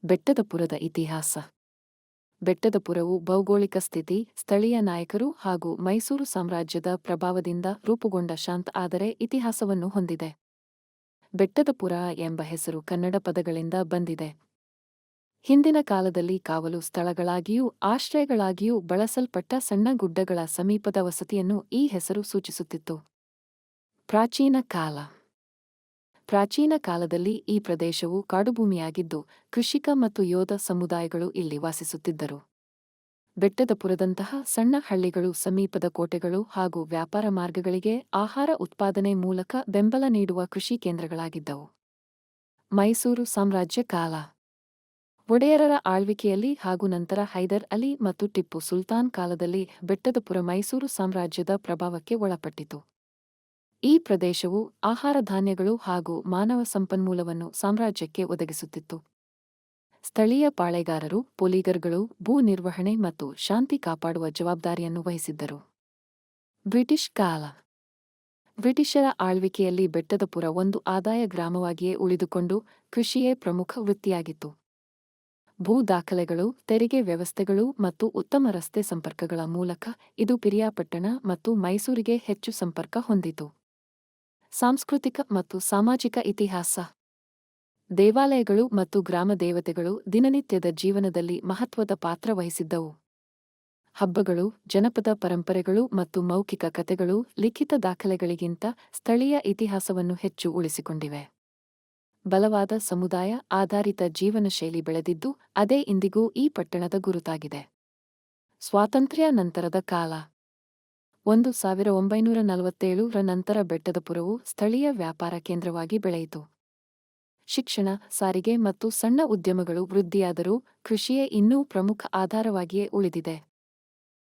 ಬೆಟ್ಟದಪುರದ ಇತಿಹಾಸ. ಬೆಟ್ಟದಪುರವು ಭೌಗೋಳಿಕ ಸ್ಥಿತಿ, ಸ್ಥಳೀಯ ನಾಯಕರು ಹಾಗೂ ಮೈಸೂರು ಸಾಮ್ರಾಜ್ಯದ ಪ್ರಭಾವದಿಂದ ರೂಪುಗೊಂಡ ಶಾಂತ ಆದರೆ ಇತಿಹಾಸವನ್ನು ಹೊಂದಿದೆ. ಬೆಟ್ಟದಪುರ ಎಂಬ ಹೆಸರು ಕನ್ನಡ ಪದಗಳಿಂದ ಬಂದಿದೆ. ಹಿಂದಿನ ಕಾಲದಲ್ಲಿ ಕಾವಲು ಸ್ಥಳಗಳಾಗಿಯೂ ಆಶ್ರಯಗಳಾಗಿಯೂ ಬಳಸಲ್ಪಟ್ಟ ಸಣ್ಣ ಗುಡ್ಡಗಳ ಸಮೀಪದ ವಸತಿಯನ್ನು ಈ ಹೆಸರು ಸೂಚಿಸುತ್ತಿತ್ತು. ಪ್ರಾಚೀನ ಕಾಲ. ಪ್ರಾಚೀನ ಕಾಲದಲ್ಲಿ ಈ ಪ್ರದೇಶವು ಕಾಡುಭೂಮಿಯಾಗಿದ್ದು, ಕೃಷಿಕ ಮತ್ತು ಯೋಧ ಸಮುದಾಯಗಳು ಇಲ್ಲಿ ವಾಸಿಸುತ್ತಿದ್ದರು. ಬೆಟ್ಟದಪುರದಂತಹ ಸಣ್ಣ ಹಳ್ಳಿಗಳು ಸಮೀಪದ ಕೋಟೆಗಳು ಹಾಗೂ ವ್ಯಾಪಾರ ಮಾರ್ಗಗಳಿಗೆ ಆಹಾರ ಉತ್ಪಾದನೆ ಮೂಲಕ ಬೆಂಬಲ ನೀಡುವ ಕೃಷಿ ಕೇಂದ್ರಗಳಾಗಿದ್ದವು. ಮೈಸೂರು ಸಾಮ್ರಾಜ್ಯ ಕಾಲ. ಒಡೆಯರರ ಆಳ್ವಿಕೆಯಲ್ಲಿ ಹಾಗೂ ನಂತರ ಹೈದರ್ ಅಲಿ ಮತ್ತು ಟಿಪ್ಪು ಸುಲ್ತಾನ್ ಕಾಲದಲ್ಲಿ ಬೆಟ್ಟದಪುರ ಮೈಸೂರು ಸಾಮ್ರಾಜ್ಯದ ಪ್ರಭಾವಕ್ಕೆ ಒಳಪಟ್ಟಿತು. ಈ ಪ್ರದೇಶವು ಆಹಾರ ಧಾನ್ಯಗಳು ಹಾಗೂ ಮಾನವ ಸಂಪನ್ಮೂಲವನ್ನು ಸಾಮ್ರಾಜ್ಯಕ್ಕೆ ಒದಗಿಸುತ್ತಿತ್ತು. ಸ್ಥಳೀಯ ಪಾಳೆಗಾರರು, ಪೊಲೀಗರ್ಗಳು ಭೂ ನಿರ್ವಹಣೆ ಮತ್ತು ಶಾಂತಿ ಕಾಪಾಡುವ ಜವಾಬ್ದಾರಿಯನ್ನು ವಹಿಸಿದ್ದರು. ಬ್ರಿಟಿಷ್ ಕಾಲ. ಬ್ರಿಟಿಷರ ಆಳ್ವಿಕೆಯಲ್ಲಿ ಬೆಟ್ಟದಪುರ ಒಂದು ಆದಾಯ ಗ್ರಾಮವಾಗಿಯೇ ಉಳಿದುಕೊಂಡು ಕೃಷಿಯೇ ಪ್ರಮುಖ ವೃತ್ತಿಯಾಗಿತ್ತು. ಭೂ ದಾಖಲೆಗಳು, ತೆರಿಗೆ ವ್ಯವಸ್ಥೆಗಳು ಮತ್ತು ಉತ್ತಮ ರಸ್ತೆ ಸಂಪರ್ಕಗಳ ಮೂಲಕ ಇದು ಪಿರಿಯಾಪಟ್ಟಣ ಮತ್ತು ಮೈಸೂರಿಗೆ ಹೆಚ್ಚು ಸಂಪರ್ಕ ಹೊಂದಿತು. ಸಾಂಸ್ಕೃತಿಕ ಮತ್ತು ಸಾಮಾಜಿಕ ಇತಿಹಾಸ. ದೇವಾಲಯಗಳು ಮತ್ತು ಗ್ರಾಮ ದೇವತೆಗಳು ದಿನನಿತ್ಯದ ಜೀವನದಲ್ಲಿ ಮಹತ್ವದ ಪಾತ್ರ ವಹಿಸಿದ್ದವು. ಹಬ್ಬಗಳು, ಜನಪದ ಪರಂಪರೆಗಳು ಮತ್ತು ಮೌಖಿಕ ಕಥೆಗಳು ಲಿಖಿತ ದಾಖಲೆಗಳಿಗಿಂತ ಸ್ಥಳೀಯ ಇತಿಹಾಸವನ್ನು ಹೆಚ್ಚು ಉಳಿಸಿಕೊಂಡಿವೆ. ಬಲವಾದ ಸಮುದಾಯ ಆಧಾರಿತ ಜೀವನ ಶೈಲಿ ಬೆಳೆದಿದ್ದು, ಅದೇ ಇಂದಿಗೂ ಈ ಪಟ್ಟಣದ ಗುರುತಾಗಿದೆ. ಸ್ವಾತಂತ್ರ್ಯ ನಂತರದ ಕಾಲ. 1947 ರ ನಂತರ ಬೆಟ್ಟದಪುರವು ಸ್ಥಳೀಯ ವ್ಯಾಪಾರ ಕೇಂದ್ರವಾಗಿ ಬೆಳೆಯಿತು. ಶಿಕ್ಷಣ, ಸಾರಿಗೆ ಮತ್ತು ಸಣ್ಣ ಉದ್ಯಮಗಳು ವೃದ್ಧಿಯಾದರೂ ಕೃಷಿಯೇ ಇನ್ನೂ ಪ್ರಮುಖ ಆಧಾರವಾಗಿಯೇ ಉಳಿದಿದೆ.